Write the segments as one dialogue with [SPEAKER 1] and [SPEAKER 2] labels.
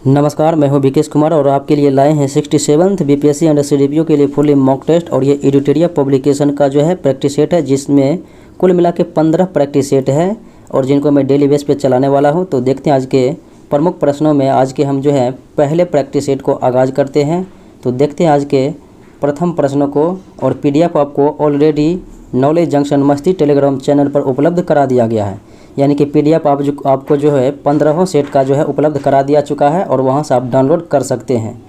[SPEAKER 1] नमस्कार, मैं हूं विकेश कुमार और आपके लिए लाए हैं 67th बीपीएससी एंड सीडीपीओ के लिए फुली मॉक टेस्ट। और ये एडिटोरिया पब्लिकेशन का जो है प्रैक्टिस सेट है, जिसमें कुल मिला के 15 प्रैक्टिस सेट है और जिनको मैं डेली बेस पे चलाने वाला हूं। तो देखते हैं आज के प्रमुख प्रश्नों में। आज के हम जो है पहले प्रैक्टिस सेट को आगाज़ करते हैं। तो देखते हैं आज के प्रथम प्रश्नों को। और पीडीएफ आपको ऑलरेडी नॉलेज जंक्शन मस्ती टेलीग्राम चैनल पर उपलब्ध करा दिया गया है, यानी कि पीडीएफ आपको जो है 15 सेट का जो है उपलब्ध करा दिया चुका है और वहां से आप डाउनलोड कर सकते हैं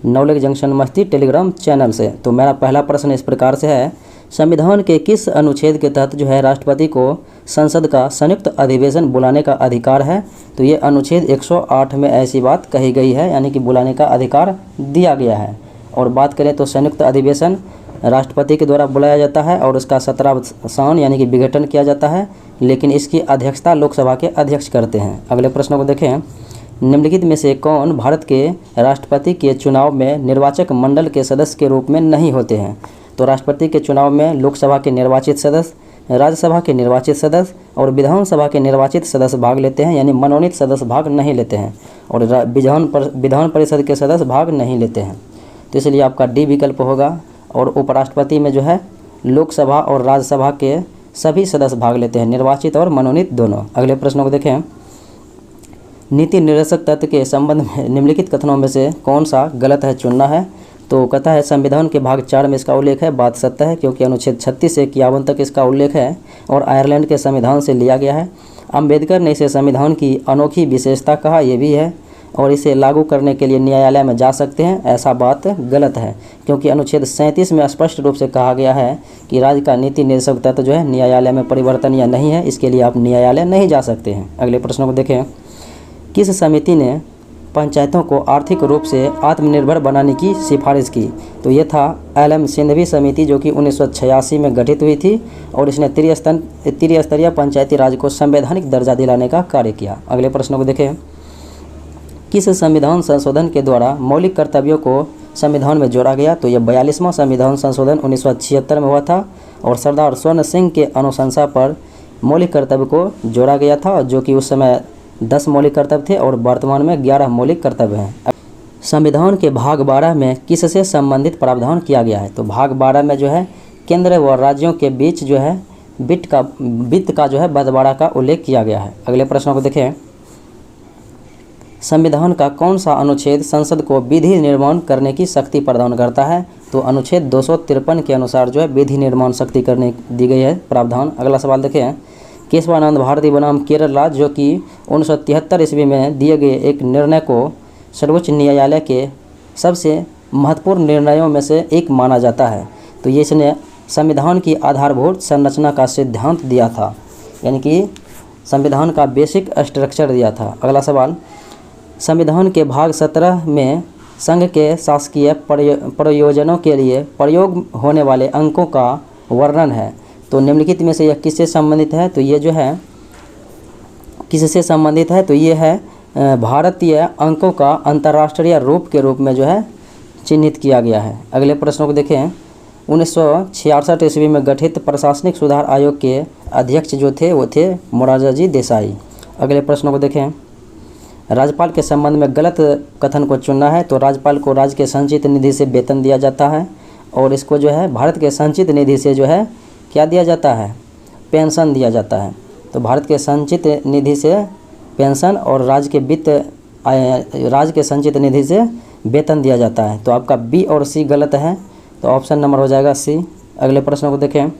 [SPEAKER 1] नॉलेज जंक्शन मस्ती टेलीग्राम चैनल से। तो मेरा पहला प्रश्न इस प्रकार से है, संविधान के किस अनुच्छेद के तहत जो है राष्ट्रपति को संसद का संयुक्त अधिवेशन बुलाने का अधिकार है? तो ये अनुच्छेद 108 में ऐसी बात कही गई है, यानी कि बुलाने का अधिकार दिया गया है। और बात करें तो संयुक्त अधिवेशन राष्ट्रपति के द्वारा बुलाया जाता है और उसका 17वां यानी कि विघटन किया जाता है, लेकिन इसकी अध्यक्षता लोकसभा के अध्यक्ष करते हैं। अगले प्रश्न को देखें, निम्नलिखित में से कौन भारत के राष्ट्रपति के चुनाव में निर्वाचक मंडल के सदस्य के रूप में नहीं होते हैं? तो राष्ट्रपति के चुनाव में लोकसभा के निर्वाचित सदस्य, राज्यसभा के निर्वाचित सदस्य और विधानसभा के निर्वाचित सदस्य भाग लेते हैं, यानी मनोनीत सदस्य भाग नहीं लेते हैं। और विधान परिषद के सदस्य भाग नहीं लेते हैं। तो इसलिए आपका डी विकल्प होगा। और उपराष्ट्रपति में जो है लोकसभा और राज्यसभा के सभी सदस्य भाग लेते हैं, निर्वाचित और मनोनीत दोनों। अगले प्रश्नों को देखें, नीति निर्देशक तत्व के संबंध में निम्नलिखित कथनों में से कौन सा गलत है, चुनना है। तो कहता है संविधान के भाग 4 में इसका उल्लेख है, बात सत्य है, क्योंकि अनुच्छेद 36 से 51 तक इसका उल्लेख है और आयरलैंड के संविधान से लिया गया है। अम्बेडकर ने इसे संविधान की अनोखी विशेषता कहा, यह भी है। और इसे लागू करने के लिए न्यायालय में जा सकते हैं, ऐसा बात गलत है, क्योंकि अनुच्छेद 37 में स्पष्ट रूप से कहा गया है कि राज्य का नीति निर्देशक तत्व जो है न्यायालय में परिवर्तनीय नहीं है, इसके लिए आप न्यायालय नहीं जा सकते हैं। अगले प्रश्नों को देखें, किस समिति ने पंचायतों को आर्थिक रूप से आत्मनिर्भर बनाने की सिफारिश की? तो ये था एल.एम. सिंघवी समिति, जो कि 1986 में गठित हुई थी और इसने त्रिस्तरीय पंचायती राज को संवैधानिक दर्जा दिलाने का कार्य किया। अगले प्रश्नों को देखें, किस संविधान संशोधन के द्वारा मौलिक कर्तव्यों को संविधान में जोड़ा गया? तो यह 42वां संविधान संशोधन 1976 में हुआ था और सरदार स्वर्ण सिंह के अनुशंसा पर मौलिक कर्तव्य को जोड़ा गया था, जो कि उस समय 10 मौलिक कर्तव्य थे और वर्तमान में 11 मौलिक कर्तव्य हैं। संविधान के भाग 12 में किससे संबंधित प्रावधान किया गया है? तो भाग 12 में जो है केंद्र व राज्यों के बीच जो है वित्त का जो है बंटवारा का उल्लेख किया गया है। अगले प्रश्नों को देखें, संविधान का कौन सा अनुच्छेद संसद को विधि निर्माण करने की शक्ति प्रदान करता है? तो अनुच्छेद 253 के अनुसार जो है विधि निर्माण शक्ति करने दी गई है प्रावधान। अगला सवाल देखें, केशवानंद भारती बनाम केरल राज्य, जो कि 1973 ईस्वी में दिए गए एक निर्णय को सर्वोच्च न्यायालय के सबसे महत्वपूर्ण निर्णयों में से एक माना जाता है। तो ये इसने संविधान की आधारभूत संरचना का सिद्धांत दिया था, यानी कि संविधान का बेसिक स्ट्रक्चर दिया था। अगला सवाल, संविधान के भाग 17 में संघ के शासकीय प्रयोजनों के लिए प्रयोग होने वाले अंकों का वर्णन है। तो निम्नलिखित में से यह किससे संबंधित है? तो ये जो है किससे संबंधित है? तो ये है भारतीय अंकों का अंतर्राष्ट्रीय रूप के रूप में जो है चिन्हित किया गया है। अगले प्रश्नों को देखें, 1966 ईस्वी में गठित प्रशासनिक सुधार आयोग के अध्यक्ष जो थे वो थे मोरारजी देसाई। अगले प्रश्नों को देखें, राज्यपाल के संबंध में गलत कथन को चुनना है। तो राज्यपाल को राज्य के संचित निधि से वेतन दिया जाता है और इसको जो है भारत के संचित निधि से जो है क्या दिया जाता है? पेंशन दिया जाता है। तो भारत के संचित निधि से पेंशन और राज्य के संचित निधि से वेतन दिया जाता है। तो आपका बी और सी गलत है, तो ऑप्शन नंबर हो जाएगा सी। अगले प्रश्न को देखें,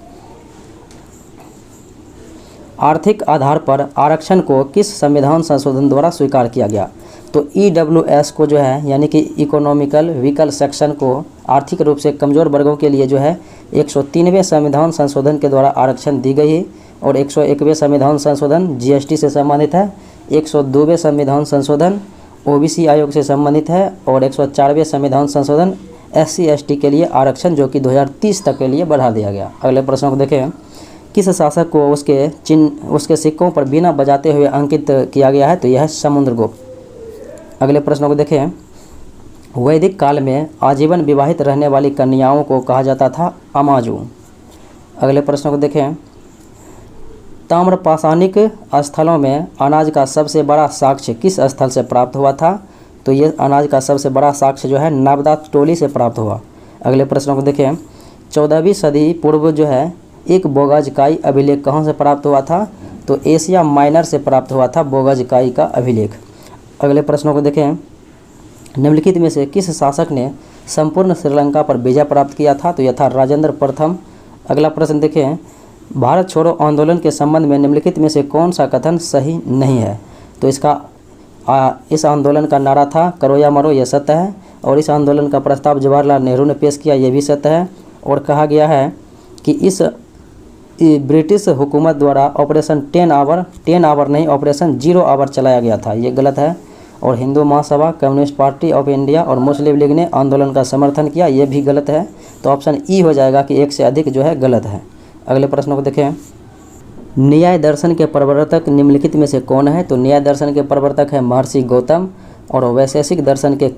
[SPEAKER 1] आर्थिक आधार पर आरक्षण को किस संविधान संशोधन द्वारा स्वीकार किया गया? तो EWS को जो है, यानी कि इकोनॉमिकल वीकर सेक्शन को आर्थिक रूप से कमज़ोर वर्गों के लिए जो है 103वें संविधान संशोधन के द्वारा आरक्षण दी गई है। और 101वें संविधान संशोधन GST से संबंधित है, 102वें संविधान संशोधन OBC आयोग से संबंधित है और 104वें संविधान संशोधन SC ST के लिए आरक्षण, जो कि 2030 तक के लिए बढ़ा दिया गया। अगले प्रश्न को देखें, किस शासक को उसके सिक्कों पर बिना बजाते हुए अंकित किया गया है? तो यह है समुद्रगुप्त। अगले प्रश्नों को देखें, वैदिक काल में आजीवन विवाहित रहने वाली कन्याओं को कहा जाता था अमाजू। अगले प्रश्नों को देखें, ताम्रपाषाणिक स्थलों में अनाज का सबसे बड़ा साक्ष्य किस स्थल से प्राप्त हुआ था? तो ये अनाज का सबसे बड़ा साक्ष्य जो है नाबदा टोली से प्राप्त हुआ। अगले प्रश्नों को देखें, 14वीं सदी पूर्व जो है एक बोगाजकाई अभिलेख कहाँ से प्राप्त हुआ था? तो एशिया माइनर से प्राप्त हुआ था बोगाजकाई का अभिलेख। अगले प्रश्नों को देखें, निम्नलिखित में से किस शासक ने संपूर्ण श्रीलंका पर विजय प्राप्त किया था? तो यह था राजेंद्र प्रथम। अगला प्रश्न देखें, भारत छोड़ो आंदोलन के संबंध में निम्नलिखित में से कौन सा कथन सही नहीं है? तो इस आंदोलन का नारा था करो या मरो, यह सत्य है। और इस आंदोलन का प्रस्ताव जवाहरलाल नेहरू ने पेश किया, यह भी सत्य है। और कहा गया है कि इस ब्रिटिश हुकूमत द्वारा ऑपरेशन 10 आवर नहीं, ऑपरेशन 0 आवर चलाया गया था, ये गलत है। और Hindu Mahasabha, communist party of India और मुस्लिम लीग ने आंदोलन का समर्थन किया, ये भी गलत है। तो ऑप्शन ई हो जाएगा कि एक से अधिक जो है गलत है। अगले प्रश्न को देखें, न्याय दर्शन के प्रवर्तक निम्नलिखित में से कौन है? तो न्याय दर्शन के प्रवर्तक है महर्षि गौतम, और वैशेषिक दर्शन के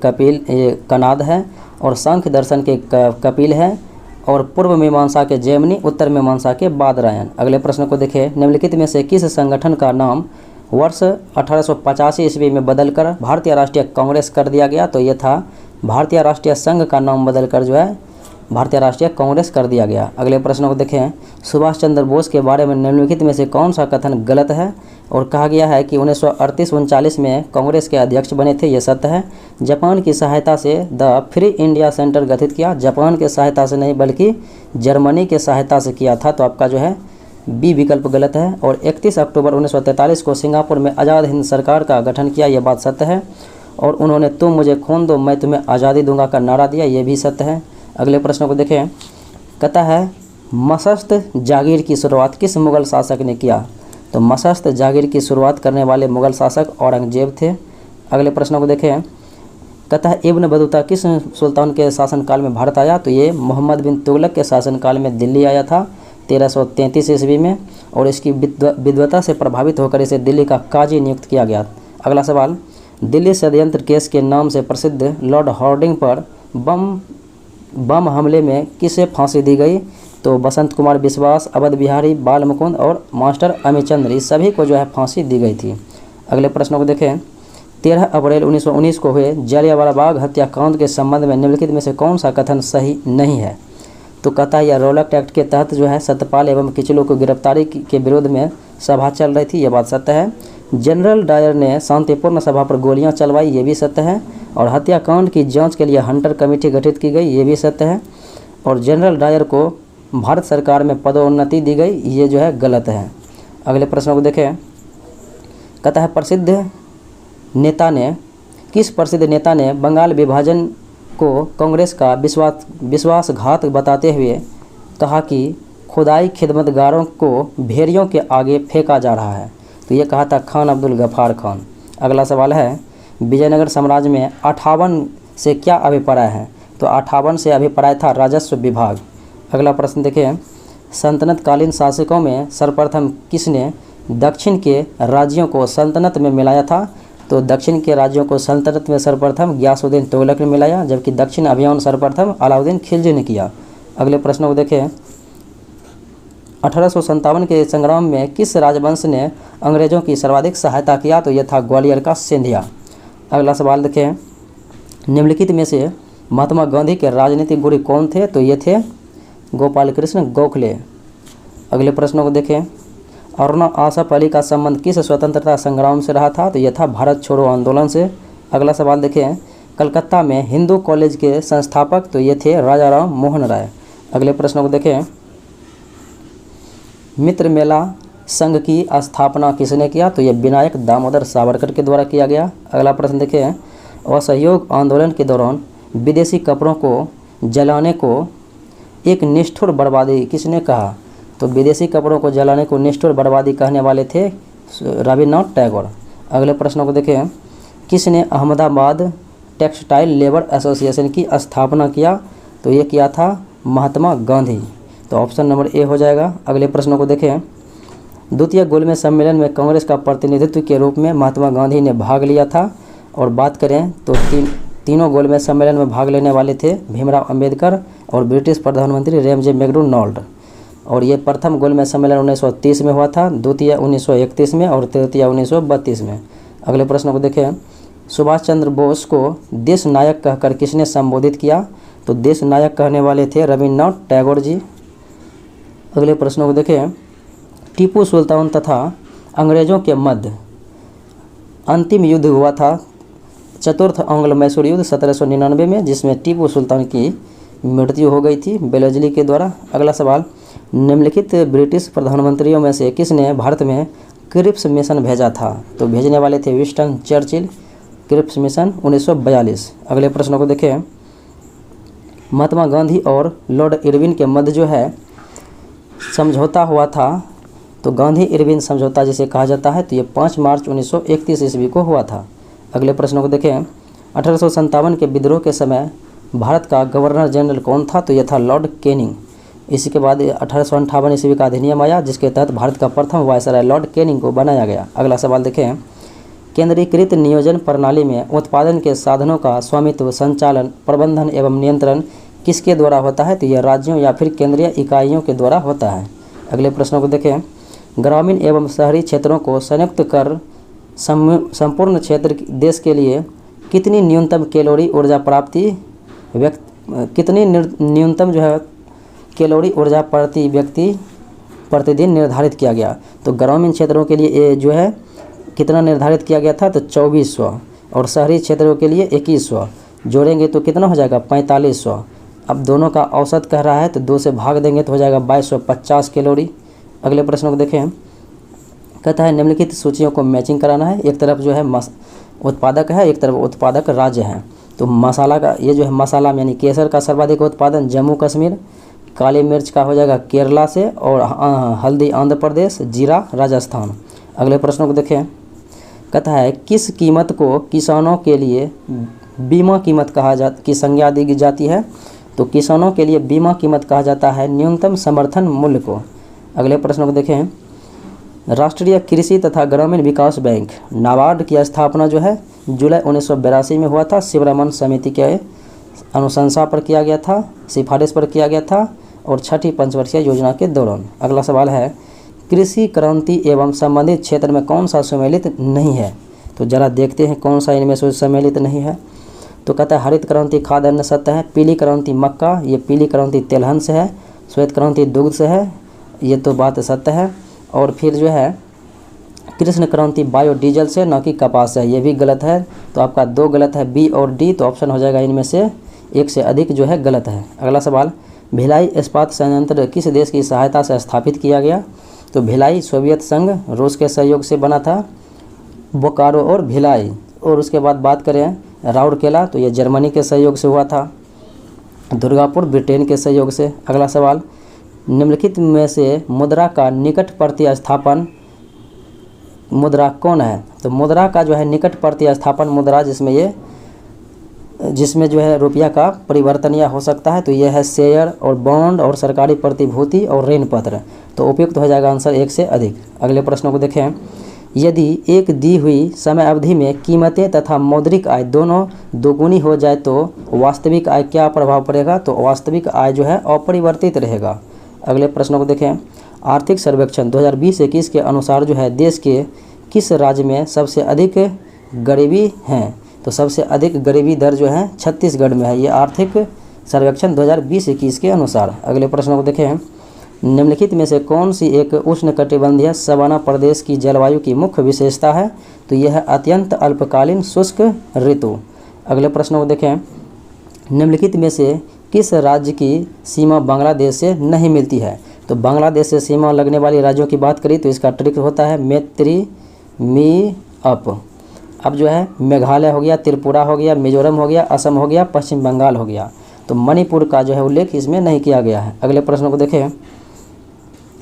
[SPEAKER 1] कनाद है, और सांख्य दर्शन के कपिल है, और पूर्व मीमांसा के जैमिनी, उत्तर मीमांसा के बादरायण। अगले प्रश्न को देखें, निम्नलिखित में से किस संगठन का नाम वर्ष 1885 ईस्वी में बदलकर भारतीय राष्ट्रीय कांग्रेस कर दिया गया? तो ये था भारतीय राष्ट्रीय संघ का नाम बदलकर जो है भारतीय राष्ट्रीय कांग्रेस कर दिया गया। अगले प्रश्न को देखें, सुभाष चंद्र बोस के बारे में निम्नलिखित में से कौन सा कथन गलत है? और कहा गया है कि 1938-39 में कांग्रेस के अध्यक्ष बने थे, ये सत्य है। जापान की सहायता से द फ्री इंडिया सेंटर गठित किया, जापान के सहायता से नहीं बल्कि जर्मनी के सहायता से किया था, तो आपका जो है बी विकल्प गलत है। और 31 अक्टूबर 1943 को सिंगापुर में आज़ाद हिंद सरकार का गठन किया, यह बात सत्य है। और उन्होंने तुम मुझे खून दो मैं तुम्हें आज़ादी दूंगा का नारा दिया, यह भी सत्य है। अगले प्रश्न को देखें, कहता है मशस्त जागीर की शुरुआत किस मुगल शासक ने किया? तो मशस्त जागीर की शुरुआत करने वाले मुगल शासक औरंगजेब थे। अगले प्रश्न को देखें, कहता है इब्न बतूता किस सुल्तान के शासनकाल में भारत आया? तो ये मोहम्मद बिन तुगलक के शासनकाल में दिल्ली आया था 1333 ईस्वी में, और इसकी विद्वता से प्रभावित होकर इसे दिल्ली का काजी नियुक्त किया गया। अगला सवाल, दिल्ली षड्यंत्र केस के नाम से प्रसिद्ध लॉर्ड हार्डिंग पर बम हमले में किसे फांसी दी गई? तो बसंत कुमार विश्वास, अवध बिहारी, बाल मुकुंद और मास्टर अमिचंद्र, इस सभी को जो है फांसी दी गई थी। अगले प्रश्न को देखें, 13 अप्रैल 1919 को हुए जलियांवाला बाग हत्याकांड के संबंध में निम्नलिखित में से कौन सा कथन सही नहीं है? तो कहता है यह रौलट एक्ट के तहत जो है सत्यपाल एवं किचलू को गिरफ्तारी के विरोध में सभा चल रही थी, यह बात सत्य है। जनरल डायर ने शांतिपूर्ण सभा पर गोलियां चलवाई, ये भी सत्य है। और हत्याकांड की जांच के लिए हंटर कमेटी गठित की गई, ये भी सत्य है। और जनरल डायर को भारत सरकार में पदोन्नति दी गई, ये जो है गलत है। अगले प्रश्न को देखें, कहता है किस प्रसिद्ध नेता ने बंगाल विभाजन को कांग्रेस का विश्वासघात बताते हुए कहा कि खुदाई खिदमतगारों को भेड़ियों के आगे फेंका जा रहा है? तो ये कहा था खान अब्दुल गफ्फार खान। अगला सवाल है, विजयनगर साम्राज्य में 58 से क्या अभिप्राय है? तो 58 से अभिप्राय था राजस्व विभाग। अगला प्रश्न देखें, सल्तनतकालीन शासकों में सर्वप्रथम किसने दक्षिण के राज्यों को सल्तनत में मिलाया था? तो दक्षिण के राज्यों को सल्तनत में सर्वप्रथम गियासुद्दीन तुगलक ने मिलाया, जबकि दक्षिण अभियान सर्वप्रथम अलाउद्दीन खिलजी ने किया। अगले प्रश्न को देखें, 1857 के संग्राम में किस राजवंश ने अंग्रेजों की सर्वाधिक सहायता किया? तो यह था ग्वालियर का सिंधिया। अगला सवाल देखें, निम्नलिखित में से महात्मा गांधी के राजनीतिक गुरु कौन थे? तो ये थे गोपाल कृष्ण गोखले। अगले प्रश्नों को देखें, अरुणा आसफ अली का संबंध किस स्वतंत्रता संग्राम से रहा था? तो यह था भारत छोड़ो आंदोलन से। अगला सवाल देखें, कलकत्ता में हिंदू कॉलेज के संस्थापक तो ये थे राजा राम मोहन राय। अगले प्रश्नों को देखें, मित्र मेला संघ की स्थापना किसने किया? तो यह विनायक दामोदर सावरकर के द्वारा किया गया। अगला प्रश्न देखें, असहयोग आंदोलन के दौरान विदेशी कपड़ों को जलाने को एक निष्ठुर बर्बादी किसने कहा? तो विदेशी कपड़ों को जलाने को निष्ठुर बर्बादी कहने वाले थे रविन्द्रनाथ टैगोर। अगले प्रश्नों को देखें, किसने अहमदाबाद टेक्सटाइल लेबर एसोसिएशन की स्थापना किया? तो ये किया था महात्मा गांधी। तो ऑप्शन नंबर ए हो जाएगा। अगले प्रश्नों को देखें, द्वितीय गोलमेज सम्मेलन में कांग्रेस का प्रतिनिधित्व के रूप में महात्मा गांधी ने भाग लिया था। और बात करें तो तीनों गोलमेज सम्मेलन में भाग लेने वाले थे भीमराव अंबेडकर और ब्रिटिश प्रधानमंत्री रेमजे मैकडोनाल्ड। और ये प्रथम गोलमेज सम्मेलन 1930 में हुआ था, द्वितीय 1931 में और तृतीय 1932 में। अगले प्रश्न को देखें, सुभाष चंद्र बोस को देश नायक कहकर किसने संबोधित किया? तो देश नायक कहने वाले थे रविन्द्रनाथ टैगोर जी। अगले प्रश्नों को देखें। टीपू सुल्तान तथा अंग्रेजों के मध्य अंतिम युद्ध हुआ था चतुर्थ आंग्ल मैसूर युद्ध 1799 में, जिसमें टीपू सुल्तान की मृत्यु हो गई थी बेलेजली के द्वारा। अगला सवाल, निम्नलिखित ब्रिटिश प्रधानमंत्रियों में से किसने भारत में क्रिप्स मिशन भेजा था? तो भेजने वाले थे विंस्टन चर्चिल। Cripps mission 1942। अगले प्रश्नों को देखें। महात्मा गांधी और लॉर्ड इरविन के मध्य जो है समझौता हुआ था, तो गांधी इरविन समझौता जिसे कहा जाता है, तो ये 5 मार्च 1931 ईस्वी को हुआ था। अगले प्रश्नों को देखें। 1857 के विद्रोह के समय भारत का गवर्नर जनरल कौन था? तो यह था लॉर्ड कैनिंग। इसी के बाद 1858 ईस्वी का अधिनियम आया, जिसके तहत भारत का प्रथम वायसराय लॉर्ड कैनिंग को बनाया गया। अगला सवाल देखें। केंद्रीकृत नियोजन प्रणाली में उत्पादन के साधनों का स्वामित्व, संचालन, प्रबंधन एवं नियंत्रण किसके द्वारा होता है? तो यह राज्यों या फिर केंद्रीय इकाइयों के द्वारा होता है। अगले प्रश्नों को देखें। ग्रामीण एवं शहरी क्षेत्रों को संयुक्त कर संपूर्ण क्षेत्र देश के लिए कितनी न्यूनतम कैलोरी ऊर्जा प्राप्ति कितनी न्यूनतम जो है कैलोरी ऊर्जा प्रति व्यक्ति प्रतिदिन निर्धारित किया गया? तो ग्रामीण क्षेत्रों के लिए ये जो है कितना निर्धारित किया गया था? तो 2400, और शहरी क्षेत्रों के लिए 2100। जोड़ेंगे तो कितना हो जाएगा? 4500। अब दोनों का औसत कह रहा है, तो 2 से भाग देंगे तो हो जाएगा 2250 कैलोरी। अगले प्रश्न को देखें। कहता है निम्नलिखित सूचियों को मैचिंग कराना है। एक तरफ जो है उत्पादक है, एक तरफ उत्पादक राज्य है। तो मसाला का ये जो है मसाला यानी केसर का सर्वाधिक उत्पादन जम्मू कश्मीर, काली मिर्च का हो जाएगा केरला से, और हल्दी आंध्र प्रदेश, जीरा राजस्थान। अगले प्रश्नों को देखें। कहता है किस कीमत को किसानों के लिए बीमा कीमत की संज्ञा दी जाती है? तो किसानों के लिए बीमा कीमत कहा जाता है न्यूनतम समर्थन मूल्य को। अगले प्रश्नों को देखें। राष्ट्रीय कृषि तथा ग्रामीण विकास बैंक नाबार्ड की स्थापना जो है जुलाई 1982 में हुआ था। शिवरमन समिति के अनुशंसा पर किया गया था, सिफारिश पर किया गया था, और 6ठी पंचवर्षीय योजना के दौरान। अगला सवाल है कृषि क्रांति एवं संबंधित क्षेत्र में कौन सा सम्मिलित नहीं है? तो जरा देखते हैं कौन सा इनमें से सम्मिलित नहीं है। तो कहता है हरित क्रांति खाद्य अन्न सत्य है, पीली क्रांति मक्का, ये पीली क्रांति तिलहन से है, श्वेत क्रांति दुग्ध से है, ये तो बात सत्य है। और फिर जो है कृष्ण क्रांति बायोडीजल से, न कि कपास से, ये भी गलत है। तो आपका 2 गलत है, बी और डी। तो ऑप्शन हो जाएगा इनमें से 1 से अधिक जो है गलत है। अगला सवाल भिलाई इस्पात संयंत्र किस देश की सहायता से स्थापित किया गया? तो भिलाई सोवियत संघ, रूस के सहयोग से बना था, बोकारो और भिलाई। और उसके बाद बात करें राउरकेला, तो ये जर्मनी के सहयोग से हुआ था। दुर्गापुर ब्रिटेन के सहयोग से। अगला सवाल निम्नलिखित में से मुद्रा का निकट प्रतिस्थापन मुद्रा कौन है? तो मुद्रा का जो है निकट प्रतिस्थापन मुद्रा जिसमें जो है रुपया का परिवर्तनीय हो सकता है, तो यह है शेयर और बॉन्ड और सरकारी प्रतिभूति और ऋण पत्र। तो उपयुक्त हो जाएगा आंसर 1 से अधिक। अगले प्रश्नों को देखें। यदि एक दी हुई समय अवधि में कीमतें तथा मौद्रिक आय दोनों दोगुनी हो जाए तो वास्तविक आय क्या प्रभाव पड़ेगा? तो वास्तविक आय जो है अपरिवर्तित रहेगा। अगले प्रश्नों को देखें। आर्थिक सर्वेक्षण 2020-21 के अनुसार जो है देश के किस राज्य में सबसे अधिक गरीबी है? तो सबसे अधिक गरीबी दर जो है छत्तीसगढ़ में है, ये आर्थिक सर्वेक्षण 2020-21 के अनुसार। अगले प्रश्नों को देखें। निम्नलिखित में से कौन सी एक उष्णकटिबंधीय सवाना प्रदेश की जलवायु की मुख्य विशेषता है? तो यह है अत्यंत अल्पकालीन शुष्क ऋतु। अगले प्रश्नों को देखें। निम्नलिखित में से किस राज्य की सीमा बांग्लादेश से नहीं मिलती है? तो बांग्लादेश से सीमा लगने वाली राज्यों की बात करें तो इसका ट्रिक होता है मैत्री मी अप। अब जो है मेघालय हो गया, त्रिपुरा हो गया, मिजोरम हो गया, असम हो गया, पश्चिम बंगाल हो गया। तो मणिपुर का जो है उल्लेख इसमें नहीं किया गया है। अगले प्रश्न को देखें।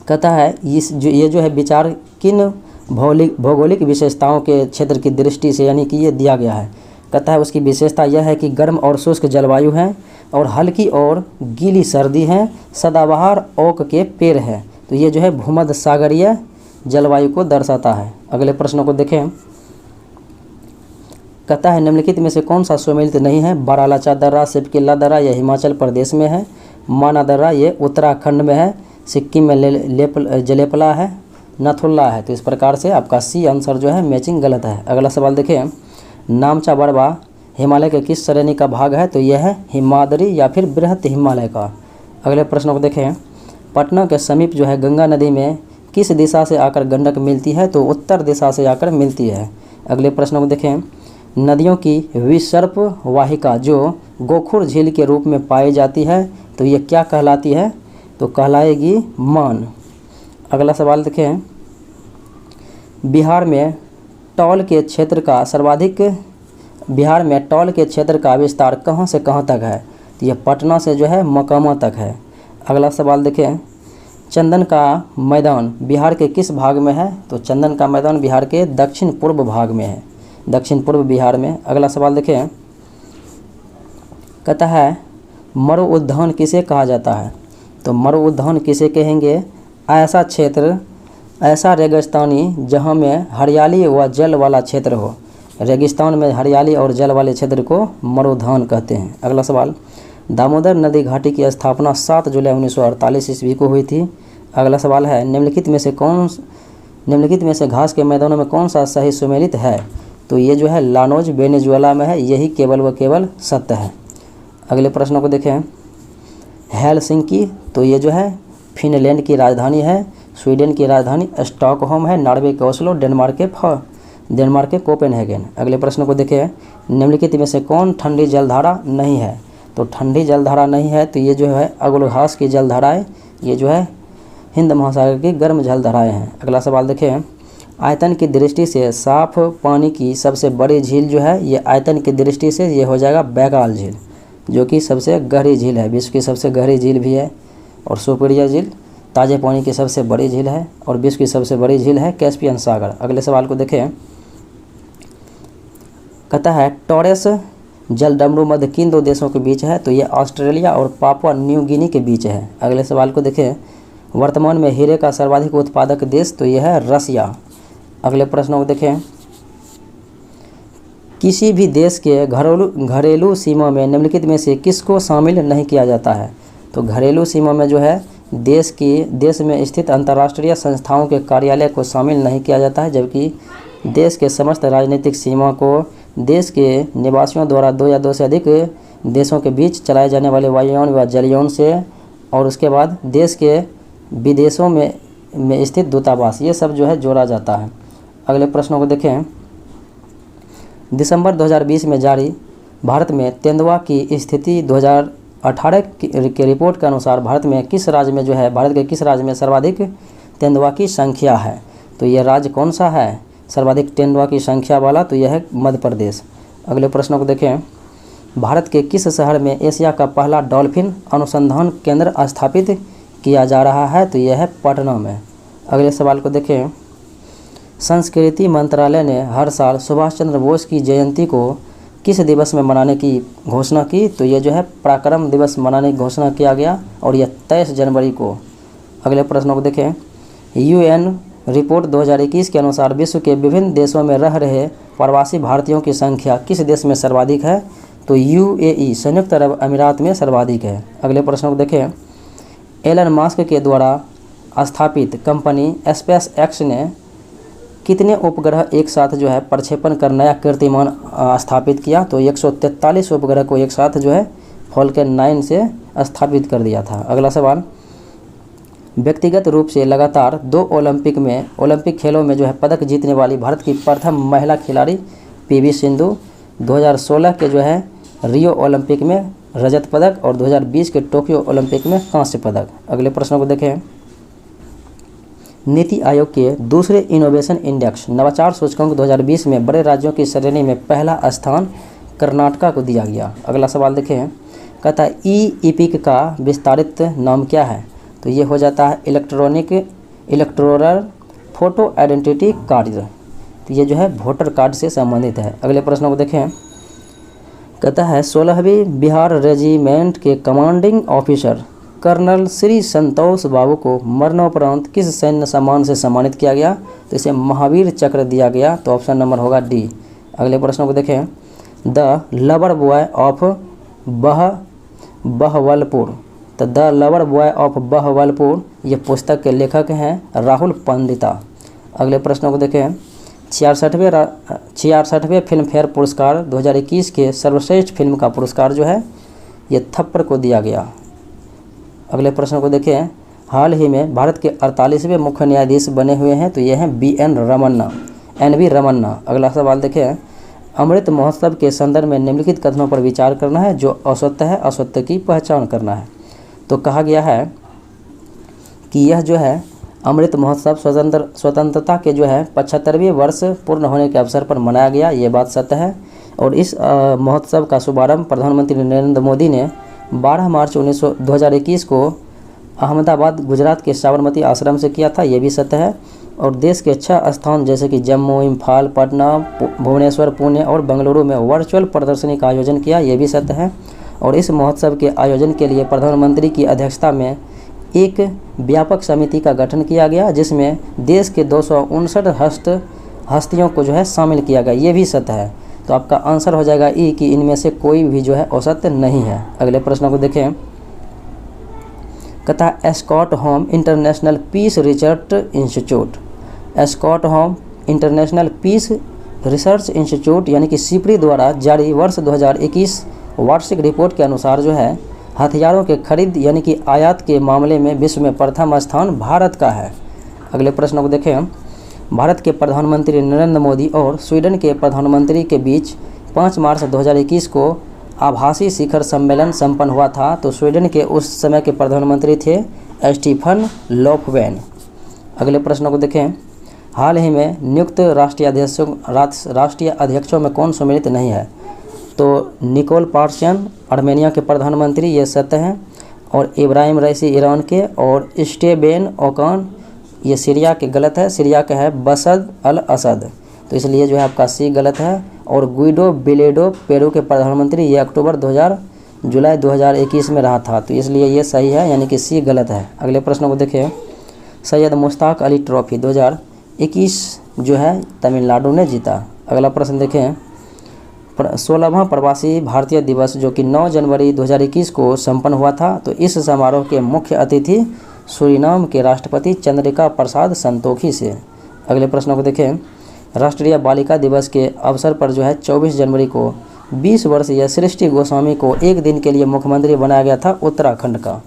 [SPEAKER 1] कहता है ये जो है विचार किन भौगोलिक विशेषताओं के क्षेत्र की दृष्टि से यानी कि ये दिया गया है। कहता है उसकी विशेषता यह है कि गर्म और शुष्क जलवायु है और हल्की और गीली सर्दी है, सदाबहार ओक के पेड़ है। तो ये जो है भूमध्य सागरीय जलवायु को दर्शाता है। अगले प्रश्नों को देखें। कहता है निम्नलिखित में से कौन सा सम्मिलित नहीं है? बारालाचा दर्रा, सिपकिल्ला दर्रा ये हिमाचल प्रदेश में है, माना दर्रा ये उत्तराखंड में है, सिक्किम में जलेपला है, नथुल्ला है। तो इस प्रकार से आपका सी आंसर जो है मैचिंग गलत है। अगला सवाल देखें। नामचा बरवा हिमालय के किस श्रेणी का भाग है? तो यह है हिमाद्री या फिर बृहत हिमालय का। अगले प्रश्न को देखें, पटना के समीप जो है गंगा नदी में किस दिशा से आकर गंडक मिलती है? तो उत्तर दिशा से आकर मिलती है। अगले प्रश्न को देखें, नदियों की विसर्प वाहिका जो गोखुर झील के रूप में पाई जाती है तो ये क्या कहलाती है? तो कहलाएगी मान। अगला सवाल देखें, बिहार में टॉल के क्षेत्र का विस्तार कहाँ से कहाँ तक है? तो यह पटना से जो है मकामा तक है। अगला सवाल देखें, चंदन का मैदान बिहार के किस भाग में है? तो चंदन का मैदान बिहार के दक्षिण पूर्व भाग में है, दक्षिण पूर्व बिहार में। अगला सवाल देखें, कहता है मरु उद्यान किसे कहा जाता है? तो मरु उद्यान किसे कहेंगे? ऐसा क्षेत्र, ऐसा रेगिस्तानी जहाँ में हरियाली व जल वाला क्षेत्र हो। रेगिस्तान में हरियाली और जल वाले क्षेत्र को मरुउद्यान कहते हैं। अगला सवाल, दामोदर नदी घाटी की स्थापना 7 जुलाई 1948 ईस्वी को हुई थी। अगला सवाल है, निम्नलिखित में से घास के मैदानों में कौन सा सही सुमेलित है? तो ये जो है लानोज वेनेजुएला में है, यही केवल व केवल सत्य है। अगले प्रश्नों को देखें, हेलसिंकी तो ये जो है फिनलैंड की राजधानी है, स्वीडन की राजधानी स्टॉकहोम है, नॉर्वे के ओस्लो, डेनमार्क के कोपेनहेगन। अगले प्रश्न को देखें, निम्नलिखित में से कौन ठंडी जलधारा नहीं है? तो ठंडी जलधारा नहीं है तो ये जो है अगुलघास की जलधाराएँ, ये जो है हिंद महासागर की गर्म जलधाराएँ हैं। अगला सवाल देखें, आयतन की दृष्टि से साफ पानी की सबसे बड़ी झील जो है, ये आयतन की दृष्टि से ये हो जाएगा बैकाल झील, जो कि सबसे गहरी झील है, विश्व की सबसे गहरी झील भी है। और सुपीरियर झील ताज़े पानी की सबसे बड़ी झील है और विश्व की सबसे बड़ी झील है कैस्पियन सागर। अगले सवाल को देखें, कहता है टॉरेस जलडमरू मध्य किन 2 देशों के बीच है? तो ये ऑस्ट्रेलिया और पापुआ न्यू गिनी के बीच है। अगले सवाल को देखें, वर्तमान में हीरे का सर्वाधिक उत्पादक देश तो यह है रसिया। अगले प्रश्न को देखें, किसी भी देश के घरेलू सीमा में निम्नलिखित में से किसको शामिल नहीं किया जाता है? तो घरेलू सीमा में जो है देश में स्थित अंतर्राष्ट्रीय संस्थाओं के कार्यालय को शामिल नहीं किया जाता है, जबकि देश के समस्त राजनीतिक सीमा को देश के निवासियों द्वारा 2 या 2 से अधिक देशों के बीच चलाए जाने वाले वायुयान व जलयान से, और उसके बाद देश के विदेशों में स्थित दूतावास, ये सब जो है जोड़ा जाता है। अगले प्रश्नों को देखें, दिसंबर 2020 में जारी भारत में तेंदुआ की स्थिति 2018 के रिपोर्ट के अनुसार भारत के किस राज्य में सर्वाधिक तेंदुआ की संख्या है? तो यह राज्य कौन सा है सर्वाधिक तेंदुआ की संख्या वाला? तो यह है मध्य प्रदेश। अगले प्रश्नों को देखें, भारत के किस शहर में एशिया का पहला डॉल्फिन अनुसंधान केंद्र स्थापित किया जा रहा है? तो यह है पटना में। अगले सवाल को देखें, संस्कृति मंत्रालय ने हर साल सुभाष चंद्र बोस की जयंती को किस दिवस में मनाने की घोषणा की? तो ये जो है पराक्रम दिवस मनाने की घोषणा किया गया और यह 23 जनवरी को। अगले प्रश्नों को देखें, UN रिपोर्ट 2021 के अनुसार विश्व के विभिन्न देशों में रह रहे प्रवासी भारतीयों की संख्या किस देश में सर्वाधिक है? तो UAE संयुक्त अरब अमीरात में सर्वाधिक है। अगले प्रश्नों को देखें, एलन मस्क के द्वारा स्थापित कंपनी SpaceX ने कितने उपग्रह एक साथ जो है प्रक्षेपण कर नया कीर्तिमान स्थापित किया? तो 143 उपग्रह को एक साथ जो है फॉल्कन 9 से स्थापित कर दिया था। अगला सवाल, व्यक्तिगत रूप से लगातार 2 ओलंपिक खेलों में जो है पदक जीतने वाली भारत की प्रथम महिला खिलाड़ी PV सिंधु 2016 के जो है रियो ओलंपिक में रजत पदक और 2020 के टोक्यो ओलंपिक में कांस्य पदक। अगले प्रश्नों को देखें, नीति आयोग के दूसरे इनोवेशन इंडेक्स नवाचार सूचकांक 2020 में बड़े राज्यों की श्रेणी में पहला स्थान कर्नाटका को दिया गया। अगला सवाल देखें, कहता है EPIC का विस्तारित नाम क्या है? तो ये हो जाता है इलेक्टोरल फोटो आइडेंटिटी कार्ड। तो ये जो है वोटर कार्ड से संबंधित है। अगले प्रश्न को देखें, कहता है 16वीं बिहार रेजिमेंट के commanding officer colonel Shri Santosh बाबू को मरणोपरांत किस सैन्य सम्मान से सम्मानित किया गया? तो इसे महावीर चक्र दिया गया। तो ऑप्शन नंबर होगा D। अगले प्रश्न को देखें, the lover boy of Bahawalpur. तो the lover boy of Bahawalpur ये पुस्तक के लेखक हैं राहुल पंडिता। अगले प्रश्न को देखें, 66वें फिल्म फेयर पुरस्कार 2021 के सर्वश्रेष्ठ फिल्म का पुरस्कार जो है ये थप्पड़ को दिया गया। अगले प्रश्न को देखें, हाल ही में भारत के 48वें मुख्य न्यायाधीश बने हुए हैं, तो ये हैं NV रमन्ना। अगला सवाल देखें, अमृत महोत्सव के संदर्भ में निम्नलिखित कथनों पर विचार करना है, जो असत्य है असत्य की पहचान करना है। तो कहा गया है कि यह जो है अमृत महोत्सव स्वतंत्रता के जो है 75वें वर्ष पूर्ण होने के अवसर पर मनाया गया, ये बात सत्य है। और इस महोत्सव का शुभारंभ प्रधानमंत्री नरेंद्र मोदी ने 12 मार्च 2021 को अहमदाबाद गुजरात के साबरमती आश्रम से किया था, ये भी सत्य है। और देश के 6 स्थान जैसे कि जम्मू, इम्फाल, पटना, भुवनेश्वर, पुणे और बेंगलुरु में वर्चुअल प्रदर्शनी का आयोजन किया, ये भी सत्य है। और इस महोत्सव के आयोजन के लिए प्रधानमंत्री की अध्यक्षता में एक व्यापक समिति का गठन किया गया, जिसमें देश के 259 हस्तियों को जो है शामिल किया गया, ये भी सत्य है। तो आपका आंसर हो जाएगा ई कि इनमें से कोई भी जो है असत्य नहीं है। अगले प्रश्न को देखें, कहता है Stockholm international peace research institute. Stockholm international peace research institute यानी कि सिपरी द्वारा जारी वर्ष 2021 वार्षिक रिपोर्ट के अनुसार जो है हथियारों के खरीद यानी कि आयात के मामले में विश्व में प्रथम स्थान भारत का है। अगले प्रश्न को देखें, भारत के प्रधानमंत्री नरेंद्र मोदी और स्वीडन के प्रधानमंत्री के बीच 5 मार्च 2021 को आभासी शिखर सम्मेलन संपन्न हुआ था। तो स्वीडन के उस समय के प्रधानमंत्री थे स्टीफन लोफवेन। अगले प्रश्न को देखें, हाल ही में नियुक्त राष्ट्रीय अध्यक्षों में कौन सम्मिलित नहीं है? तो निकोल पार्शियन आर्मेनिया के प्रधानमंत्री, ये सत्य हैं। और इब्राहिम रईसी ईरान के, और स्टेबेन ओकान ये सीरिया के, गलत है। सीरिया का है बसद अल असद, तो इसलिए जो है आपका सी गलत है। और गुइडो बिलेडो पेरू के प्रधानमंत्री, ये जुलाई 2021 में रहा था, तो इसलिए ये सही है, यानी कि सी गलत है। अगले प्रश्न को देखें, सैयद मुश्ताक अली ट्रॉफी 2021 जो है तमिलनाडु ने जीता। अगला प्रश्न देखें, 16वां प्रवासी भारतीय दिवस जो कि 9 जनवरी 2021 को संपन्न हुआ था, तो इस समारोह के मुख्य अतिथि सूरीनाम के राष्ट्रपति चंद्रिका प्रसाद संतोखी से। अगले प्रश्न को देखें, राष्ट्रीय बालिका दिवस के अवसर पर जो है 24 जनवरी को 20 वर्षीय सृष्टि गोस्वामी को एक दिन के लिए मुख्यमंत्री बनाया गया था उत्तराखंड का।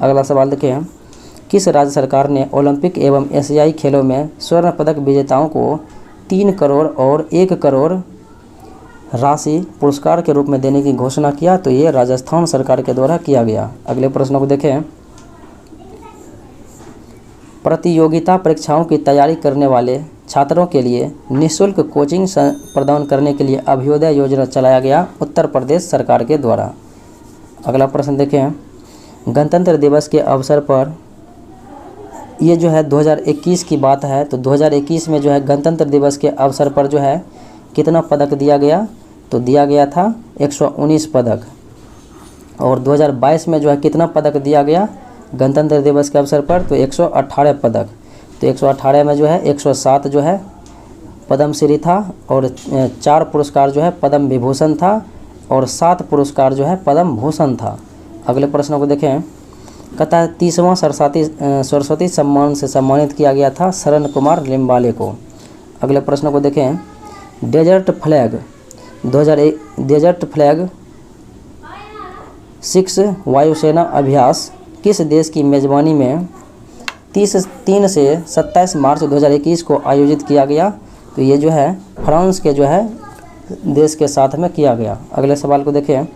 [SPEAKER 1] अगला सवाल देखें, किस राज्य सरकार ने ओलंपिक एवं एशियाई खेलों में स्वर्ण पदक विजेताओं को 3 करोड़ और 1 करोड़ राशि पुरस्कार के रूप में देने की घोषणा किया? तो ये राजस्थान सरकार के द्वारा किया गया। अगले प्रश्नों को देखें, प्रतियोगिता परीक्षाओं की तैयारी करने वाले छात्रों के लिए निःशुल्क कोचिंग प्रदान करने के लिए अभ्युदय योजना चलाया गया उत्तर प्रदेश सरकार के द्वारा। अगला प्रश्न देखें, गणतंत्र दिवस के अवसर पर, ये जो है 2021 की बात है, तो 2021 में जो है गणतंत्र दिवस के अवसर पर जो है कितना पदक दिया गया? तो दिया गया था 119 पदक। और 2022 में जो है कितना पदक दिया गया गणतंत्र दिवस के अवसर पर? तो 118 पदक। तो 118 में जो है 107 जो है पद्मश्री था, और 4 पुरस्कार जो है पद्म विभूषण था, और 7 पुरस्कार जो है पद्म भूषण था। अगले प्रश्नों को देखें, कहता है 30वां सरस्वती सम्मान से सम्मानित किया गया था शरण कुमार लिम्बाले को। अगले प्रश्न को देखें, डेजर्ट फ्लैग 6 वायुसेना अभ्यास किस देश की मेज़बानी में 3 से 27 मार्च 2021 को आयोजित किया गया? तो ये जो है फ्रांस के जो है देश के साथ में किया गया। अगले सवाल को देखें,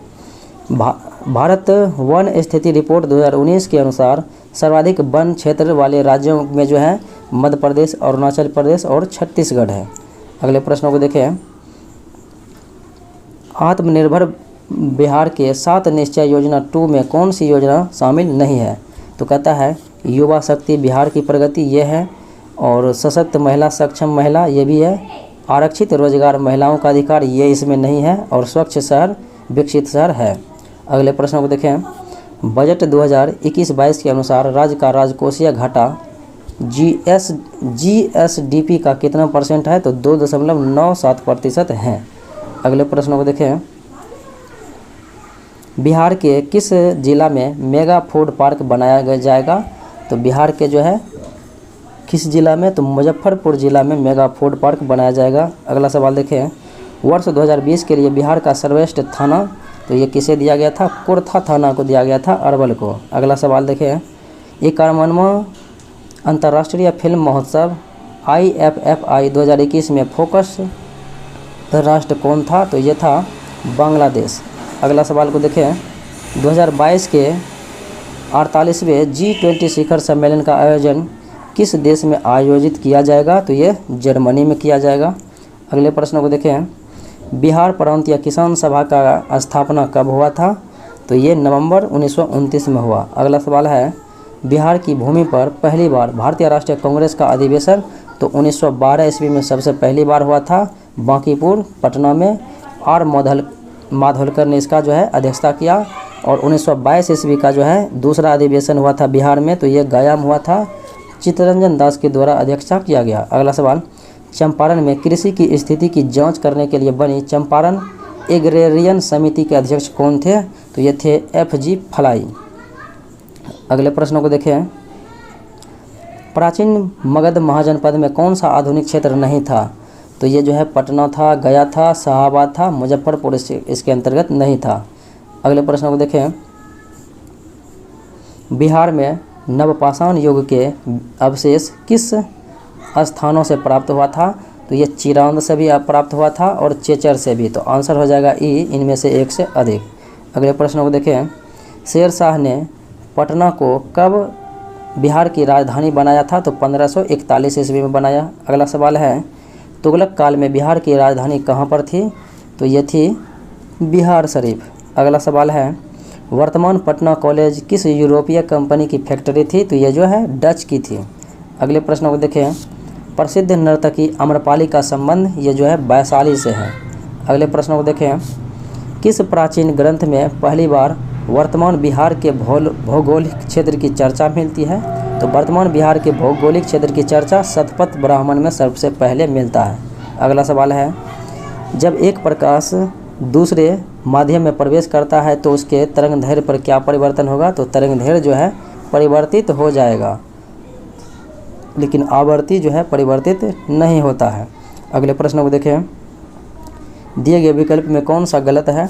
[SPEAKER 1] भारत वन स्थिति रिपोर्ट 2019 के अनुसार सर्वाधिक वन क्षेत्र वाले राज्यों में जो है मध्य प्रदेश, अरुणाचल प्रदेश और छत्तीसगढ़ है। अगले प्रश्नों को देखें, आत्मनिर्भर बिहार के 7 निश्चय योजना 2 में कौन सी योजना शामिल नहीं है? तो कहता है युवा शक्ति बिहार की प्रगति ये है, और सशक्त महिला सक्षम महिला ये भी है, आरक्षित रोजगार महिलाओं का अधिकार ये इसमें नहीं है, और स्वच्छ शहर विकसित शहर है। अगले प्रश्न को देखें, बजट 2021-22 के अनुसार राज्य का राजकोषीय घाटा जीएसडीपी का कितना % है? तो 2.97% है। अगले प्रश्न को देखें, बिहार के किस जिला में मेगा फूड पार्क बनाया जाएगा? तो बिहार के जो है किस जिला में? तो मुजफ्फरपुर जिला में मेगा फूड पार्क बनाया जाएगा। अगला सवाल देखें, वर्ष 2020 के लिए बिहार का सर्वश्रेष्ठ थाना, तो ये किसे दिया गया था? कुर्था थाना को दिया गया था, अरवल को। अगला सवाल देखें, 51वां अंतर्राष्ट्रीय फिल्म महोत्सव IFFI 2021 में फोकस राष्ट्र कौन था? तो ये था बांग्लादेश। अगला सवाल को देखें, 2022 के 48वें G20 शिखर सम्मेलन का आयोजन किस देश में आयोजित किया जाएगा? तो ये जर्मनी में किया जाएगा। अगले प्रश्न को देखें, बिहार प्रांतीय किसान सभा का स्थापना कब हुआ था? तो ये नवंबर 1929 में हुआ। अगला सवाल है, बिहार की भूमि पर पहली बार भारतीय राष्ट्रीय कांग्रेस का अधिवेशन, तो 1912 ईस्वी में सबसे पहली बार हुआ था बांकीपुर पटना में। आर माधवलकर ने इसका जो है अध्यक्षता किया। और 1922 ईस्वी का जो है दूसरा अधिवेशन हुआ था बिहार में, तो ये गया में हुआ था, चित्तरंजन दास के द्वारा अध्यक्षता किया गया। अगला सवाल, चंपारण में कृषि की स्थिति की जांच करने के लिए बनी चंपारण एग्रेरियन समिति के अध्यक्ष कौन थे? तो ये थे FG फलाई। अगले प्रश्नों को देखें, प्राचीन मगध महाजनपद में कौन सा आधुनिक क्षेत्र नहीं था? तो ये जो है पटना था, गया था, शाहाबाद था, मुजफ्फरपुर इसके अंतर्गत नहीं था। अगले प्रश्न को देखें, बिहार में नवपाषाण युग के अवशेष किस स्थानों से प्राप्त हुआ था? तो ये चिरांद से भी प्राप्त हुआ था और चेचर से भी। तो आंसर हो जाएगा ई, इनमें से एक से अधिक। अगले प्रश्न को देखें, शेर शाह ने पटना को कब बिहार की राजधानी बनाया था? तो 1541 ईस्वी में बनाया। अगला सवाल है, तुगलक काल में बिहार की राजधानी कहाँ पर थी? तो ये थी बिहार शरीफ। अगला सवाल है, वर्तमान पटना कॉलेज किस यूरोपीय कंपनी की फैक्ट्री थी? तो ये जो है डच की थी। अगले प्रश्न को देखें, प्रसिद्ध नर्तकी आम्रपाली का संबंध ये जो है वैशाली से है। अगले प्रश्न को देखें, किस प्राचीन ग्रंथ में पहली बार वर्तमान बिहार के भौगोलिक क्षेत्र की चर्चा मिलती है? तो वर्तमान बिहार के भौगोलिक क्षेत्र की चर्चा शतपथ ब्राह्मण में सबसे पहले मिलता है। अगला सवाल है, जब एक प्रकाश दूसरे माध्यम में प्रवेश करता है तो उसके तरंगदैर्घ्य पर क्या परिवर्तन होगा? तो तरंगदैर्घ्य जो है परिवर्तित हो जाएगा, लेकिन आवर्ती जो है परिवर्तित नहीं होता है। अगले प्रश्न को देखें, दिए गए विकल्प में कौन सा गलत है?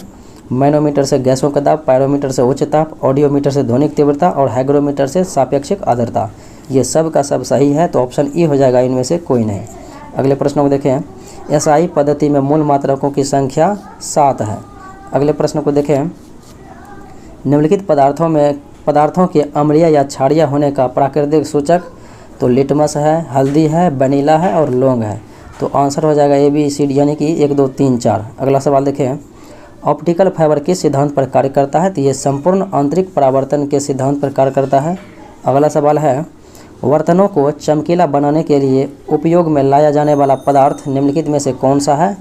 [SPEAKER 1] मैनोमीटर से गैसों का दाब, पायरोमीटर से उच्च ताप, ऑडियोमीटर से ध्वनिक तीव्रता और हाइग्रोमीटर से सापेक्षिक आर्द्रता। ये सब का सब सही है, तो ऑप्शन ई हो जाएगा, इनमें से कोई नहीं। अगले प्रश्न को देखें, SI पद्धति में मूल मात्रकों की संख्या 7 है। अगले प्रश्न को देखें, निम्नलिखित पदार्थों के अम्लीय या क्षारीय होने का प्राकृतिक सूचक? तो लिटमस है, हल्दी है, वनीला है और लौंग है। तो आंसर हो जाएगा ABCD, यानी कि 1 2 3 4। अगला सवाल देखें, ऑप्टिकल फाइबर किस सिद्धांत पर कार्य करता है? तो ये संपूर्ण आंतरिक परावर्तन के सिद्धांत पर कार्य करता है। अगला सवाल है, बर्तनों को चमकीला बनाने के लिए उपयोग में लाया जाने वाला पदार्थ निम्नलिखित में से कौन सा है?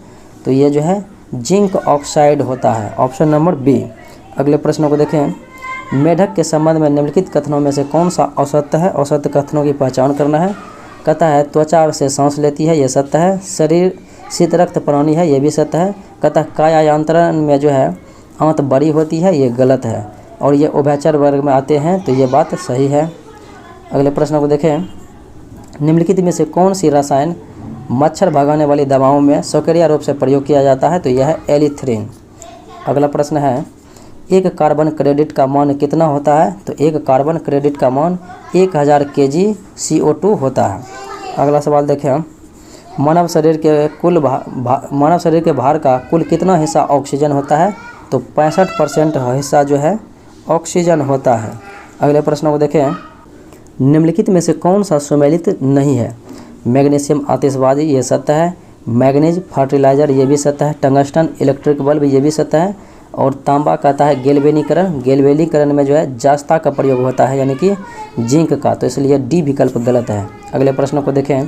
[SPEAKER 1] तो ये जो है जिंक ऑक्साइड होता है, ऑप्शन नंबर बी। अगले प्रश्न को देखें, मेढक के संबंध में निम्नलिखित कथनों में से कौन सा असत्य है? असत्य कथनों की पहचान करना है। कहता है त्वचा से सांस लेती है, ये सत्य है। शरीर शीत रक्त प्राणी है, ये भी सत्य है। कहता है कायायांतरण में जो है आंत बड़ी होती है, ये गलत है। और ये उभयचर वर्ग में आते हैं, तो ये बात सही है। अगले प्रश्न को देखें, निम्नलिखित में से कौन सी रसायन मच्छर भगाने वाली दवाओं में स्वक्रिय रूप से प्रयोग किया जाता है? तो यह है एलिथ्रिन। अगला प्रश्न है, एक कार्बन क्रेडिट का मान कितना होता है? तो एक कार्बन क्रेडिट का मान 1000 kg CO2 होता है। अगला सवाल देखें, मानव शरीर के भार का कुल कितना हिस्सा ऑक्सीजन होता है? तो 65% हिस्सा जो है ऑक्सीजन होता है। अगले प्रश्न को देखें, निम्नलिखित में से कौन सा सुमेलित नहीं है? मैग्नीशियम आतिशबाजी, ये सत्य है। मैग्नीज फर्टिलाइजर, ये भी सत्य है। टंगस्टन इलेक्ट्रिक बल्ब, ये भी सत्य है। और तांबा कहता है गैल्वेनीकरण, गैल्वेनीकरण में जो है जास्ता का प्रयोग होता है, यानी कि जिंक का, तो इसलिए डी विकल्प गलत है। अगले प्रश्न को देखें,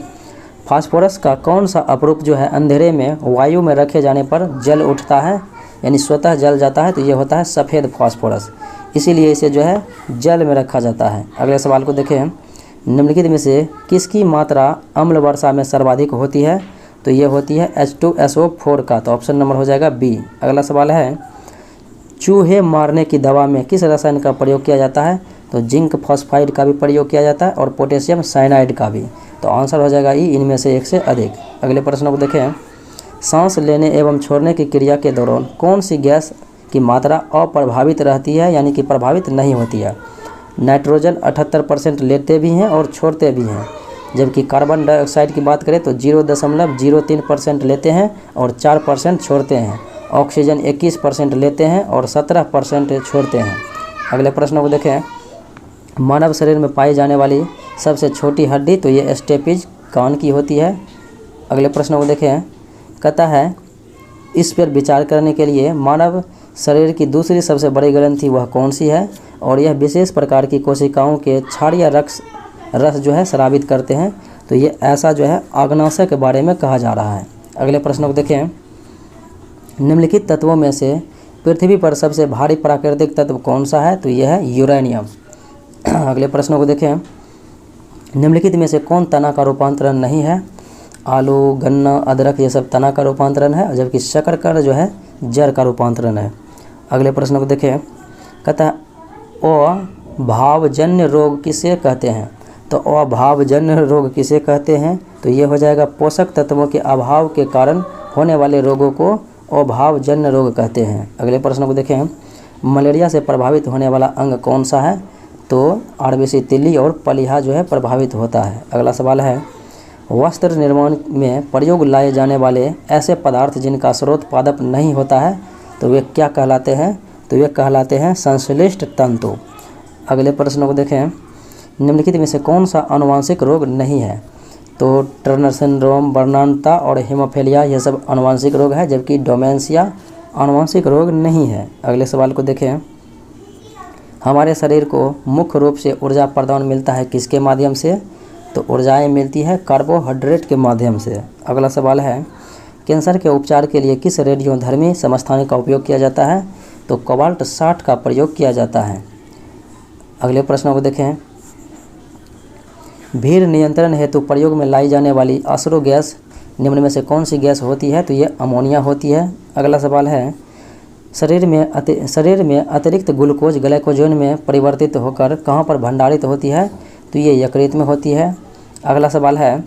[SPEAKER 1] फास्फोरस का कौन सा अपरूप जो है अंधेरे में वायु में रखे जाने पर जल उठता है, यानी स्वतः जल जाता है? तो ये होता है सफ़ेद फास्फोरस, इसीलिए इसे जो है जल में रखा जाता है। अगले सवाल को देखें, निम्नलिखित में से किसकी मात्रा अम्ल वर्षा में सर्वाधिक होती है? तो ये होती है H2SO4 का, तो ऑप्शन नंबर हो जाएगा बी। अगला सवाल है, चूहे मारने की दवा में किस रसायन का प्रयोग किया जाता है? तो जिंक फॉस्फाइड का भी प्रयोग किया जाता है और पोटेशियम साइनाइड का भी। तो आंसर हो जाएगा ई, इनमें से एक से अधिक। अगले प्रश्न को देखें, सांस लेने एवं छोड़ने की क्रिया के दौरान कौन सी गैस की मात्रा अप्रभावित रहती है, यानी कि प्रभावित नहीं होती है? नाइट्रोजन 78% लेते भी हैं और छोड़ते भी हैं, जबकि कार्बन डाइऑक्साइड की बात करें तो 0.03% लेते हैं और 4% छोड़ते हैं। ऑक्सीजन 21% लेते हैं और 17% छोड़ते हैं। अगले प्रश्न को देखें, मानव शरीर में पाई जाने वाली सबसे छोटी हड्डी, तो ये स्टेपिज कान की होती है। अगले प्रश्न को देखें, कहता है इस पर विचार करने के लिए मानव शरीर की दूसरी सबसे बड़ी ग्रंथि वह कौन सी है, और यह विशेष प्रकार की कोशिकाओं के क्षारीय रस जो है स्रावित करते हैं। तो ये ऐसा जो है अग्नाशय के बारे में कहा जा रहा है। अगले प्रश्न को देखें, निम्नलिखित तत्वों में से पृथ्वी पर सबसे भारी प्राकृतिक तत्व कौन सा है? तो यह है यूरेनियम। अगले प्रश्न को देखें, निम्नलिखित में से कौन तना का रूपांतरण नहीं है? आलू, गन्ना, अदरक ये सब तना का रूपांतरण है, जबकि शकरकंद जो है जड़ का रूपांतरण है। अगले प्रश्न को देखें, कहता है अभावजन्य रोग किसे कहते हैं? तो अभावजन्य रोग किसे कहते हैं? तो ये हो जाएगा पोषक तत्वों के अभाव के कारण होने वाले रोगों को अभावजन्य रोग कहते हैं। अगले प्रश्न को देखें, मलेरिया से प्रभावित होने वाला अंग कौन सा है? तो आरबीसी तिल्ली और पलिहा जो है प्रभावित होता है। अगला सवाल है, वस्त्र निर्माण में प्रयोग लाए जाने वाले ऐसे पदार्थ जिनका स्रोत पादप नहीं होता है, तो वे क्या कहलाते हैं? तो वे कहलाते हैं संश्लिष्ट तंतु। अगले प्रश्न को देखें, निम्नलिखित में से कौन सा आनुवांशिक रोग नहीं है? तो टर्नर सिंड्रोम, बर्नानता और हेमोफीलिया ये सब आनुवांशिक रोग है, जबकि डोमेंशिया आनुवांशिक रोग नहीं है। अगले सवाल को देखें, हमारे शरीर को मुख्य रूप से ऊर्जा प्रदान मिलता है किसके माध्यम से? तो ऊर्जाएं मिलती है कार्बोहाइड्रेट के माध्यम से। अगला सवाल है, कैंसर के उपचार के लिए किस रेडियोधर्मी समस्थानिक का उपयोग किया जाता है? तो कोबाल्ट 60 का प्रयोग किया जाता है। अगले प्रश्न को देखें, भीड़ नियंत्रण हेतु प्रयोग में लाई जाने वाली अश्रु गैस निम्न में से कौन सी गैस होती है? तो ये अमोनिया होती है। अगला सवाल है, शरीर में अतिरिक्त ग्लूकोज ग्लाइकोजन में परिवर्तित होकर कहाँ पर भंडारित होती है? तो ये यकृत में होती है। अगला सवाल है,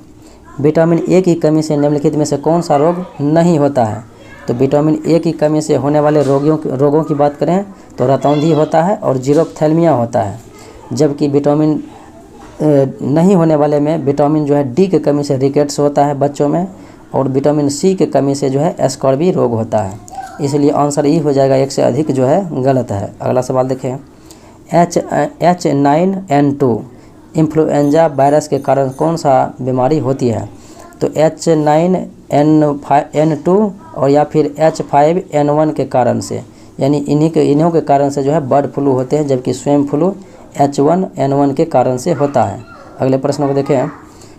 [SPEAKER 1] विटामिन ए की कमी से निम्नलिखित में से कौन सा रोग नहीं होता है? तो विटामिन ए की कमी से होने वाले रोगों की बात करें तो रतौंधी होता है और जीरोप्थेल्मिया होता है, जबकि विटामिन नहीं होने वाले में विटामिन जो है डी की कमी से रिकेट्स होता है बच्चों में, और विटामिन सी की कमी से जो है स्कॉर्बी रोग होता है। इसलिए आंसर ई हो जाएगा, एक से अधिक जो है गलत है। अगला सवाल देखें, H9N2 इन्फ्लुएंजा वायरस के कारण कौन सा बीमारी होती है? तो H9N2 और या फिर H5N1 के कारण से, यानी इन्हों के कारण से जो है बर्ड फ्लू होते हैं, जबकि स्वयं फ्लू H1N1 के कारण से होता है। अगले प्रश्न को देखें,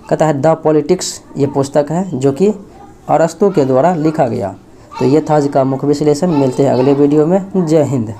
[SPEAKER 1] कहता है द पॉलिटिक्स ये पुस्तक है जो कि अरस्तु के द्वारा लिखा गया। तो ये था आज का मुख्य विश्लेषण। मिलते हैं अगले वीडियो में। जय हिंद।